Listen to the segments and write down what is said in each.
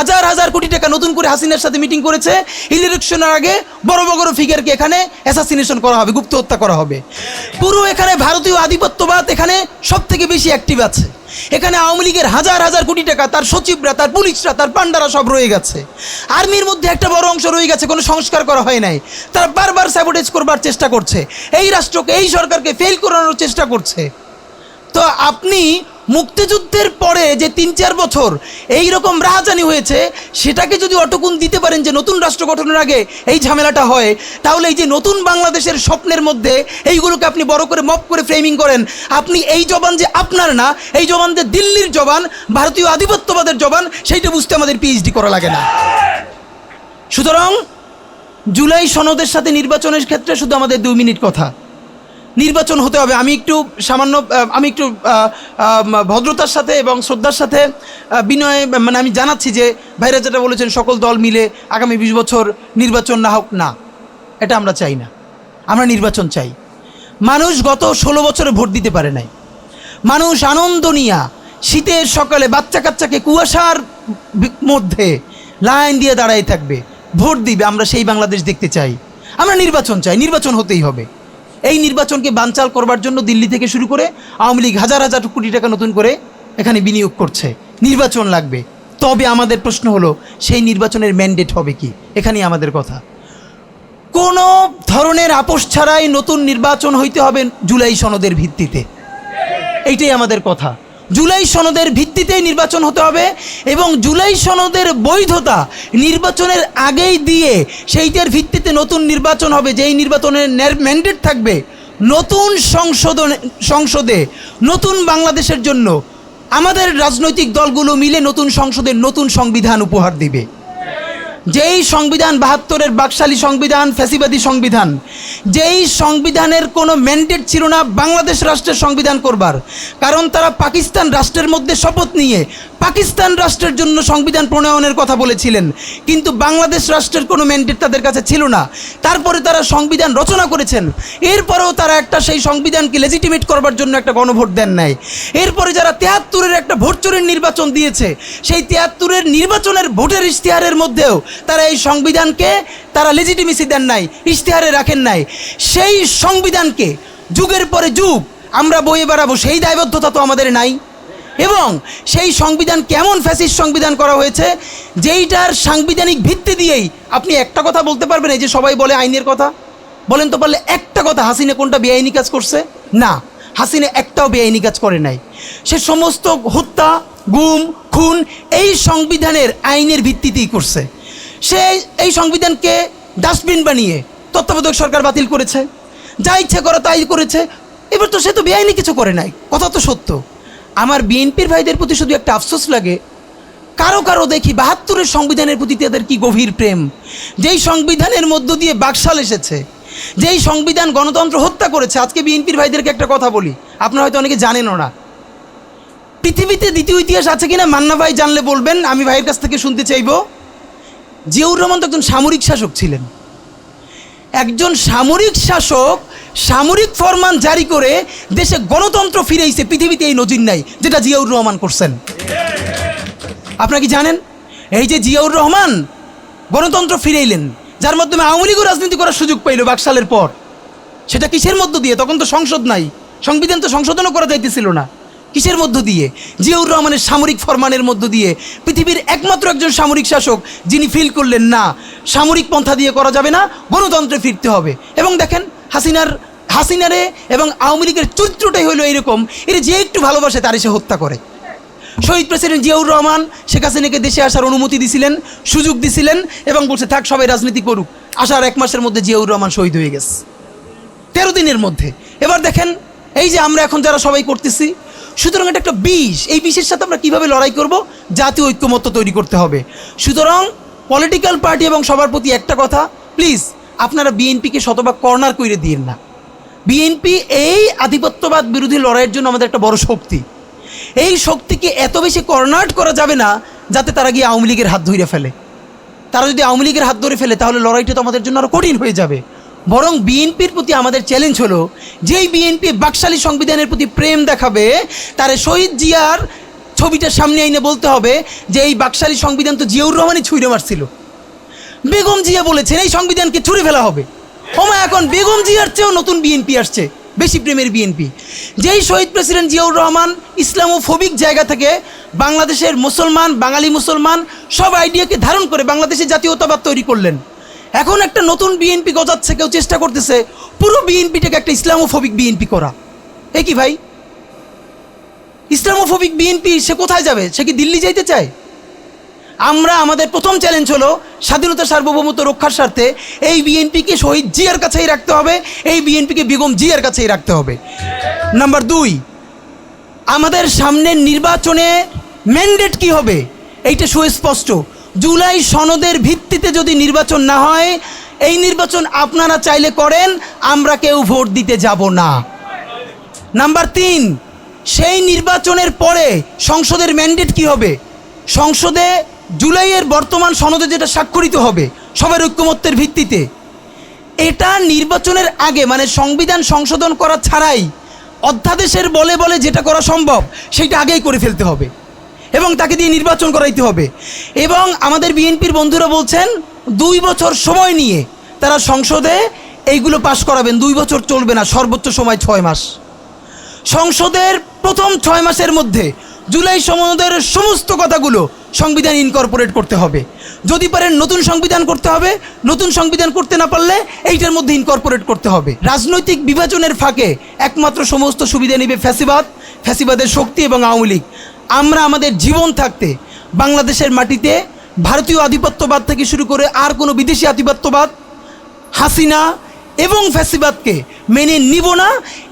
হাজার হাজার কোটি টাকা নতুন করে হাসিনার সাথে মিটিং করেছে, ইলেকশনের আগে বড় বড় ফিগারকে এখানে অ্যাসাসিনেশন করা হবে, গুপ্ত হত্যা করা হবে। পুরো এখানে ভারতীয় আধিপত্যবাদ এখানে সব থেকে বেশি অ্যাক্টিভ আছে। এখানে আওয়ামী লীগের হাজার হাজার কোটি টাকা, তার সচিবরা, তার পুলিশরা, তার পান্ডারা সব রয়ে গেছে। আর্মির মধ্যে একটা বড় অংশ রয়ে গেছে, কোনো সংস্কার করা হয় নাই। তারা বারবার স্যাবোটেজ করবার চেষ্টা করছে, এই রাষ্ট্রকে, এই সরকারকে ফেল করানোর চেষ্টা করছে। তো আপনি মুক্তিযুদ্ধের পরে যে ৩-৪ বছর এই রকম রাহাজানি হয়েছে, সেটাকে যদি অটকুন দিতে পারেন যে নতুন রাষ্ট্র গঠনের আগে এই ঝামেলাটা হয়, তাহলে এই যে নতুন বাংলাদেশের স্বপ্নের মধ্যে এইগুলোকে আপনি বড় করে মপ করে ফ্রেমিং করেন, আপনি এই জবান যে আপনার না, এই জবান যে দিল্লির জবান, ভারতীয় আধিপত্যবাদের জবান, সেইটা বুঝতে আমাদের পিএইচডি করা লাগে না। সুতরাং জুলাই সনদের সাথে নির্বাচনের ক্ষেত্রে শুধু আমাদের 2 মিনিট কথা। নির্বাচন হতে হবে। আমি একটু ভদ্রতার সাথে এবং শ্রদ্ধার সাথে বিনয় আমি জানাচ্ছি যে ভাইরা যেটা বলেছেন সকল দল মিলে আগামী 20 বছর নির্বাচন না হোক, না, এটা আমরা চাই না। আমরা নির্বাচন চাই। মানুষ গত 16 বছরে ভোট দিতে পারে নাই। মানুষ আনন্দ নিয়া শীতের সকালে বাচ্চা কাচ্চাকে কুয়াশার মধ্যে লাইন দিয়ে দাঁড়াই থাকবে, ভোট দিবে। আমরা সেই বাংলাদেশ দেখতে চাই। আমরা নির্বাচন চাই, নির্বাচন হতেই হবে। এই নির্বাচনকে বানচাল করবার জন্য দিল্লি থেকে শুরু করে আওয়ামী লীগ হাজার হাজার কোটি টাকা নতুন করে এখানে বিনিয়োগ করছে। নির্বাচন লাগবে। তবে আমাদের প্রশ্ন হলো, সেই নির্বাচনের ম্যান্ডেট হবে কি? এখানেই আমাদের কথা। কোনো ধরনের আপোষ ছাড়াই নতুন নির্বাচন হইতে হবে জুলাই সনদের ভিত্তিতে। এইটাই আমাদের কথা। জুলাই সনদের ভিত্তিতেই নির্বাচন হতে হবে এবং জুলাই সনদের বৈধতা নির্বাচনের আগেই দিয়ে সেইটার ভিত্তিতে নতুন নির্বাচন হবে, যেই নির্বাচনের ম্যান্ডেট থাকবে নতুন সংসদে নতুন বাংলাদেশের জন্য আমাদের রাজনৈতিক দলগুলো মিলে নতুন সংসদে নতুন সংবিধান উপহার দিবে। যেই সংবিধান 72-এর বাকশালী সংবিধান, ফ্যাসিবাদী সংবিধান, যেই সংবিধানের কোনো ম্যান্ডেট ছিল না বাংলাদেশ রাষ্ট্রের সংবিধান করবার, কারণ তারা পাকিস্তান রাষ্ট্রের মধ্যে শপথ নিয়ে পাকিস্তান রাষ্ট্রের জন্য সংবিধান প্রণয়নের কথা বলেছিলেন, কিন্তু বাংলাদেশ রাষ্ট্রের কোনো ম্যান্ডেট তাদের কাছে ছিল না। তারপরে তারা সংবিধান রচনা করেছেন, এরপরেও তারা একটা সেই সংবিধানকে লেজিটিমেট করবার জন্য একটা গণভোট দেন নাই। এরপরে যারা 73-এর একটা ভোট চোরের নির্বাচন দিয়েছে, সেই 73-এর নির্বাচনের ভোটের ইশতেহারের মধ্যেও তারা এই সংবিধানকে তারা লেজিটিমেসি দেন নাই, ইশতেহারে রাখেন নাই। সেই সংবিধানকে যুগের পরে যুগ আমরা বয়ে বেড়াবো, সেই দায়বদ্ধতা তো আমাদের নাই। এবং সেই সংবিধান কেমন ফ্যাসিস্ট সংবিধান করা হয়েছে, যেইটার সাংবিধানিক ভিত্তি দিয়েই আপনি একটা কথা বলতে পারবেন। এই যে সবাই বলে আইনের কথা, বলেন তো পারলে একটা কথা, হাসিনা কোনটা বেআইনি কাজ করছে? না, হাসিনা একটাও বেআইনি কাজ করে নাই। সে সমস্ত হত্যা, গুম, খুন এই সংবিধানের আইনের ভিত্তিতেই করছে। সে এই সংবিধানকে ডাস্টবিন বানিয়ে তত্ত্বাবধায়ক সরকার বাতিল করেছে, যা ইচ্ছে করা তাই করেছে। এবার তো সে তো বেআইনি কিছু করে নাই, কথা তো সত্য। আমার বিএনপির ভাইদের প্রতি শুধু একটা আফসোস লাগে, কারো কারো দেখি 72-এর সংবিধানের প্রতি তাদের কি গভীর প্রেম। যেই সংবিধানের মধ্য দিয়ে বাকশাল এসেছে, যেই সংবিধান গণতন্ত্র হত্যা করেছে। আজকে বিএনপির ভাইদেরকে একটা কথা বলি, আপনারা হয়তো অনেকে জানেনও না। পৃথিবীতে দ্বিতীয় ইতিহাস আছে কিনা মান্না ভাই জানলে বলবেন, আমি ভাইয়ের কাছ থেকে শুনতে চাইব। জিয়াউর রহমান তো একজন সামরিক শাসক ছিলেন। একজন সামরিক শাসক সামরিক ফরমান জারি করে দেশে গণতন্ত্র ফিরেইছে, পৃথিবীতে এই নজির নাই যেটা জিয়াউর রহমান করছেন। আপনারা কি জানেন? এই যে জিয়াউর রহমান গণতন্ত্র ফিরাইলেন, যার মাধ্যমে আওয়ামী লীগও রাজনীতি করার সুযোগ পাইল বাকশালের পর, সেটা কিসের মধ্য দিয়ে? তখন তো সংসদ নাই, সংবিধান তো সংশোধনও করা যাইতেছিল না। কিসের মধ্য দিয়ে? জিয়াউর রহমানের সামরিক ফরমানের মধ্য দিয়ে। পৃথিবীর একমাত্র একজন সামরিক শাসক যিনি ফিল করলেন না, সামরিক পন্থা দিয়ে করা যাবে না, গণতন্ত্রে ফিরতে হবে। এবং দেখেন হাসিনারে এবং আওয়ামী লীগের চরিত্রটাই হলো এইরকম, এর যে একটু ভালোবাসে তার সে হত্যা করে। শহীদ প্রেসিডেন্ট জিয়াউর রহমান শেখ হাসিনাকে দেশে আসার অনুমতি দিছিলেন, সুযোগ দিছিলেন এবং বলছে থাক সবাই রাজনীতি করুক। আসার 1 মাসের মধ্যে জিয়াউর রহমান শহীদ হয়ে গেছে, 13 দিনের মধ্যে। এবার দেখেন এই যে আমরা এখন যারা সবাই করতেছি, সুতরাং এটা একটা বিষ। এই বিষের সাথে আমরা কীভাবে লড়াই করব? জাতীয় ঐক্যমত্য তৈরি করতে হবে। সুতরাং পলিটিক্যাল পার্টি এবং সবার প্রতি একটা কথা, প্লিজ আপনারা বিএনপিকে শতভাগ কর্নার করে দিয়েন না। বিএনপি এই আধিপত্যবাদ বিরোধী লড়াইয়ের জন্য আমাদের একটা বড় শক্তি। এই শক্তিকে এত বেশি কর্নার করা যাবে না যাতে তারা গিয়ে আওয়ামী লীগের হাত ধরে ফেলে। তারা যদি আওয়ামী লীগের হাত ধরে ফেলে তাহলে লড়াইটা তো আমাদের জন্য আরও কঠিন হয়ে যাবে। বরং বিএনপির প্রতি আমাদের চ্যালেঞ্জ হলো, যেই বিএনপি বাকশালী সংবিধানের প্রতি প্রেম দেখাবে, তারে শহীদ জিয়ার ছবিটা সামনে এনে বলতে হবে যে এই বাকশালী সংবিধান তো জিয়াউর রহমানই ছুঁড়ে মারছিল। বেগম জিয়া বলেছেন এই সংবিধানকে ছুঁড়ে ফেলা হবে। ওমা এখন বেগম জিয়ার চেয়েও নতুন বিএনপি আসছে, বেশি প্রেমের বিএনপি। যেই শহীদ প্রেসিডেন্ট জিয়াউর রহমান ইসলামোফোবিক জায়গা থেকে বাংলাদেশের মুসলমান, বাঙালি মুসলমান সব আইডিয়াকে ধারণ করে বাংলাদেশের জাতীয়তাবাদ তৈরি করলেন। এখন একটা নতুন বিএনপি গজাচ্ছে, কেউ চেষ্টা করতেছে পুরো বিএনপিটাকে একটা ইসলামোফোবিক বিএনপি করা। এ কি ভাই, ইসলামোফোবিক বিএনপি সে কোথায় যাবে? সে কি দিল্লি যাইতে চায়? আমরা আমাদের প্রথম চ্যালেঞ্জ হলো স্বাধীনতা সার্বভৌমত্ব রক্ষার স্বার্থে এই বিএনপিকে শহীদ জিয়ার কাছেই রাখতে হবে, এই বিএনপিকে বেগম জিয়ার কাছেই রাখতে হবে। নাম্বার 2, আমাদের সামনের নির্বাচনে ম্যান্ডেট কি হবে এইটা সুস্পষ্ট। জুলাই সনদের ভিত্তিতে যদি নির্বাচন না হয়, এই নির্বাচন আপনারা চাইলে করেন, আমরা কেউ ভোট দিতে যাব না। নাম্বার 3, সেই নির্বাচনের পরে সংসদের ম্যান্ডেট কি হবে? সংসদে জুলাইয়ের বর্তমান সনদে যেটা স্বাক্ষরিত হবে সবার ঐক্যমত্যের ভিত্তিতে, এটা নির্বাচনের আগে মানে সংবিধান সংশোধন করা ছাড়াই অধ্যাদেশের বলে বলে যেটা করা সম্ভব সেটা আগেই করে ফেলতে হবে এবং তাকে দিয়ে নির্বাচন করাইতে হবে। এবং আমাদের বিএনপির বন্ধুরা বলছেন 2 বছর সময় নিয়ে তারা সংসদে এইগুলো পাশ করাবেন। 2 বছর চলবে না, সর্বোচ্চ সময় 6 মাস। সংসদের প্রথম 6 মাসের মধ্যে জুলাই সনদের সমস্ত কথাগুলো সংবিধান ইনকর্পোরেট করতে হবে। যদি পারেন নতুন সংবিধান করতে হবে, নতুন সংবিধান করতে না পারলে এইটার মধ্যে ইনকর্পোরেট করতে হবে। রাজনৈতিক বিভাজনের ফাঁকে একমাত্র সমস্ত সুবিধা নেবে ফ্যাসিবাদ, ফ্যাসিবাদের শক্তি এবং আওয়ামী লীগ। আমরা আমাদের জীবন থাকতে বাংলাদেশের মাটিতে ভারতীয় আধিপত্যবাদ থেকে শুরু করে আর কোনো বিদেশি আধিপত্যবাদ, হাসিনা এবং ফ্যাসিবাদকে মেনে নিব না।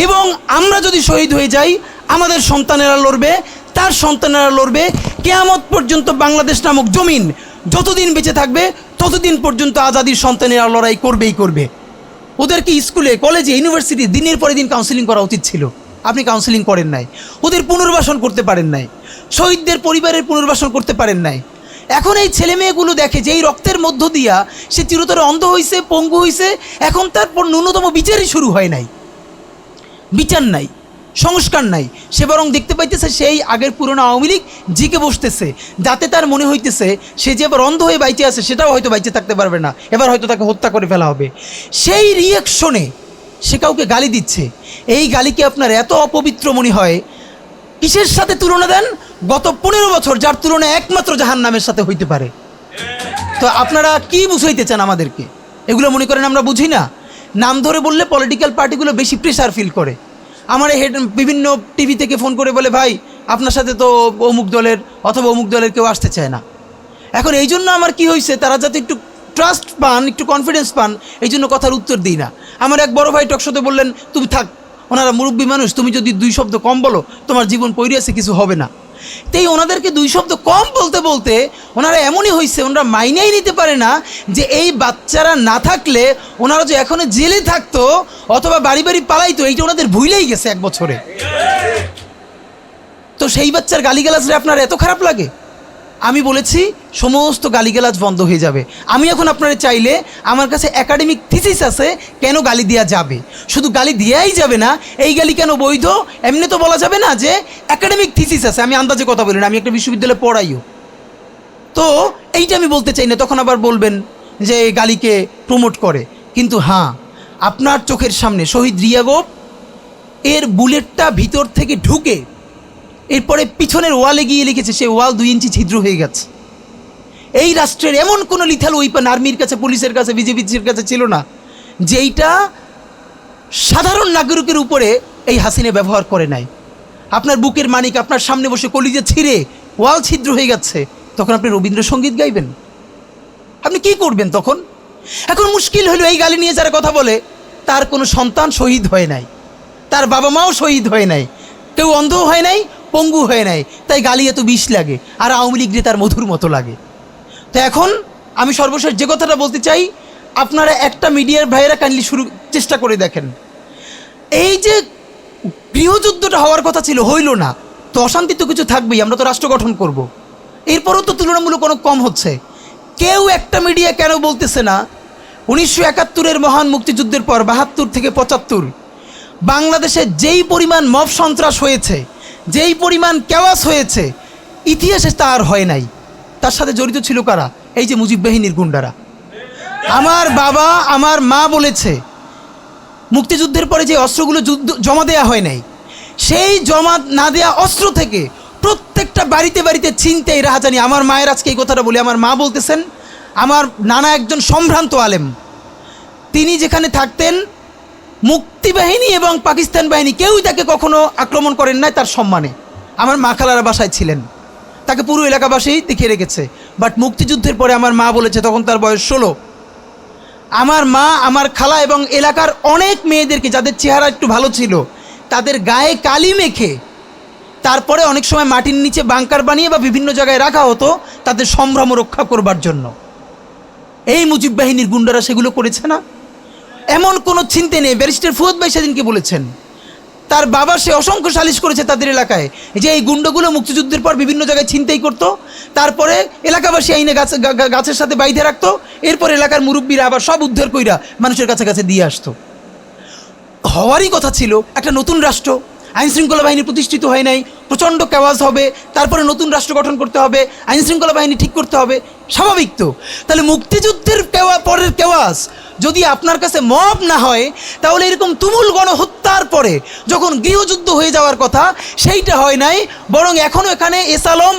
এবং আমরা যদি শহীদ হয়ে যাই, আমাদের সন্তানেরা লড়বে, তার সন্তানেরা লড়বে। কিয়ামত পর্যন্ত বাংলাদেশ নামক জমিন যতদিন বেঁচে থাকবে ততদিন পর্যন্ত আজাদির সন্তানেরা লড়াই করবেই করবে। ওদেরকে স্কুলে, কলেজে, ইউনিভার্সিটি দিনের পরে দিন কাউন্সিলিং করা উচিত ছিল। আপনি কাউন্সিলিং করেন নাই, ওদের পুনর্বাসন করতে পারেন নাই, শহীদদের পরিবারের পুনর্বাসন করতে পারেন নাই। এখন এই ছেলে মেয়েগুলো দেখে যে এই রক্তের মধ্য দিয়া সে চিরতরে অন্ধ হয়েছে, পঙ্গু হয়েছে, এখন তারপর ন্যূনতম বিচারই শুরু হয় নাই, বিচার নাই, সংস্কার নাই। সে বরং দেখতে পাইতেছে সেই আগের পুরনো আওয়ামী লীগ জিকে বসতেছে, যাতে তার মনে হইতেছে সে যে এবার অন্ধ হয়ে বাইচে আছে সেটাও হয়তো বাইচে থাকতে পারবে না, এবার হয়তো তাকে হত্যা করে ফেলা হবে। সেই রিয়াকশনে সে কাউকে গালি দিচ্ছে। এই গালিকে আপনার এত অপবিত্র মনে হয়, কিসের সাথে তুলনা দেন? গত 15 বছর যার তুলনা একমাত্র জাহান্নামের সাথে হইতে পারে। তো আপনারা কি বুঝাইতে চান আমাদেরকে? এগুলো মনে করেন আমরা বুঝি না? নাম ধরে বললে পলিটিক্যাল পার্টিগুলো বেশি প্রেশার ফিল করে। আমার বিভিন্ন টিভি থেকে ফোন করে বলে, ভাই আপনার সাথে তো অমুক দলের অথবা অমুক দলের কেউ আসতে চায় না। এখন এই জন্য আমার কি হয়েছে, তারা যাতে একটু ট্রাস্ট পান, একটু কনফিডেন্স পান, এই জন্য কথার উত্তর দিই না। আমার এক বড় ভাই টকশোতে বললেন, তুমি থাক, ওনারা মুরব্বী মানুষ, তুমি যদি 2 শব্দ কম বলো তোমার জীবন পড়ে আছে, কিছু হবে না। তাই ওনাদেরকে 2 শব্দ কম বলতে বলতে ওনারা এমনই হয়েছে, ওনারা মাইনেই নিতে পারে না যে এই বাচ্চারা না থাকলে ওনারা যে এখনো জেলে থাকতো অথবা বাড়ি বাড়ি পালাইতো, এইটা ওনাদের ভুলেই গেছে 1 বছরে। তো সেই বাচ্চার গালিগালাজরে আপনার এত খারাপ লাগে? আমি বলেছি সমস্ত গালিগালাজ বন্ধ হয়ে যাবে। আমি এখন আপনারা চাইলে, আমার কাছে একাডেমিক থিসিস আছে কেন গালি দেওয়া যাবে। শুধু গালি দেওয়াই যাবে না, এই গালি কেন বৈধ এমনি তো বলা যাবে না, যে একাডেমিক থিসিস আছে। আমি আন্দাজে কথা বলি না, আমি একটা বিশ্ববিদ্যালয়ে পড়াইও। তো এইটা আমি বলতে চাই না, তখন আবার বলবেন যে গালিকে প্রমোট করে। কিন্তু হ্যাঁ, আপনার চোখের সামনে শহীদ রিয়াগোপ এর বুলেটটা ভিতর থেকে ঢুকে এরপরে পিছনের ওয়ালে গিয়ে লিখেছে, সেই ওয়াল 2 ইঞ্চি ছিদ্র হয়ে গেছে। এই রাষ্ট্রের এমন কোনো লিথাল ওয়েপন আর্মির কাছে, পুলিশের কাছে, বিজেপির কাছে ছিল না যেইটা সাধারণ নাগরিকের উপরে এই হাসিনা ব্যবহার করে নাই। আপনার বুকের মানিক আপনার সামনে বসে কলিজা ছিঁড়ে ওয়াল ছিদ্র হয়ে যাচ্ছে, তখন আপনি রবীন্দ্রসঙ্গীত গাইবেন? আপনি কি করবেন তখন? এখন মুশকিল হলো, এই গালি নিয়ে যারা কথা বলে তার কোনো সন্তান শহীদ হয় নাই, তার বাবা মাও শহীদ হয় নাই, কেউ অন্ধ হয় নাই, পঙ্গু হয় নাই, তাই গালি এত বিষ লাগে, আর আওয়ামী লীগরে তার মধুর মতো লাগে। তো এখন আমি সর্বশেষ যে কথাটা বলতে চাই, আপনারা একটা মিডিয়ার ভাইয়েরা কাইন্ডলি চেষ্টা করে দেখেন। এই যে গৃহযুদ্ধটা হওয়ার কথা ছিল, হইল না, তো অশান্তি তো কিছু থাকবেই, আমরা তো রাষ্ট্র গঠন করব। এরপরও তো তুলনামূলক অনেক কম হচ্ছে। কেউ একটা মিডিয়া কেন বলতেছে না 1971-এর মহান মুক্তিযুদ্ধের পর 72 থেকে 75 বাংলাদেশে যেই পরিমাণ মব সন্ত্রাস হয়েছে, যেই পরিমাণ কেওয়াস হয়েছে, ইতিহাসে তা আর হয় নাই। তার সাথে জড়িত ছিল কারা? এই যে মুজিব বাহিনীর গুন্ডারা। আমার বাবা আমার মা বলেছে মুক্তিযুদ্ধের পরে যে অস্ত্রগুলো জমা দেওয়া হয় নাই, সেই জমা না দেওয়া অস্ত্র থেকে প্রত্যেকটা বাড়িতে বাড়িতে ছিনতাই রাহাজানি। আমার মায়ের আজকে এই কথাটা বলি, আমার মা বলতেছেন আমার নানা একজন সম্ভ্রান্ত আলেম, তিনি যেখানে থাকতেন মুক্তিবাহিনী এবং পাকিস্তান বাহিনী কেউই তাকে কখনো আক্রমণ করেন নাই তার সম্মানে। আমার মা খালারা বাসায় ছিলেন, তাকে পুরো এলাকাবাসী দেখিয়ে রেখেছে। বাট মুক্তিযুদ্ধের পরে আমার মা বলেছে, তখন তার বয়স 16, আমার মা আমার খালা এবং এলাকার অনেক মেয়েদেরকে যাদের চেহারা একটু ভালো ছিল তাদের গায়ে কালি মেখে তারপরে অনেক সময় মাটির নিচে বাংকার বানিয়ে বা বিভিন্ন জায়গায় রাখা হতো তাদের সম্ভ্রম রক্ষা করবার জন্য। এই মুজিব বাহিনীর গুন্ডারা সেগুলো করেছে না? এমন কোনো চিন্তা নেই। ব্যারিস্টার ফুয়াদ ভাই সেদিনকে বলেছেন তার বাবা সে অসংখ্য সালিশ করেছে তাদের এলাকায় যে এই গুন্ডাগুলো মুক্তিযুদ্ধের পর বিভিন্ন জায়গায় ছিনতাই করতো, তারপরে এলাকাবাসী আইনে গাছের সাথে বাইধে রাখতো, এরপর এলাকার মুরব্বীরা আবার সব উদ্ধার কইরা মানুষের কাছে কাছে দিয়ে আসতো। হওয়ারই কথা ছিল একটা নতুন রাষ্ট্র, আইনশৃঙ্খলা বাহিনী প্রতিষ্ঠিত হয় নাই, প্রচণ্ড কেওয়াজ হবে, তারপরে নতুন রাষ্ট্র গঠন করতে হবে, আইনশৃঙ্খলা বাহিনী ঠিক করতে হবে, স্বাভাবিক তো। তাহলে মুক্তিযুদ্ধের পরের কেওয়াজ যদি আপনার কাছে মব না হয়, তাহলে এরকম তুমুল গণহত্যার পরে যখন গৃহযুদ্ধ হয়ে যাওয়ার কথা সেইটা হয় নাই, বরং এখনও এখানে এস আলম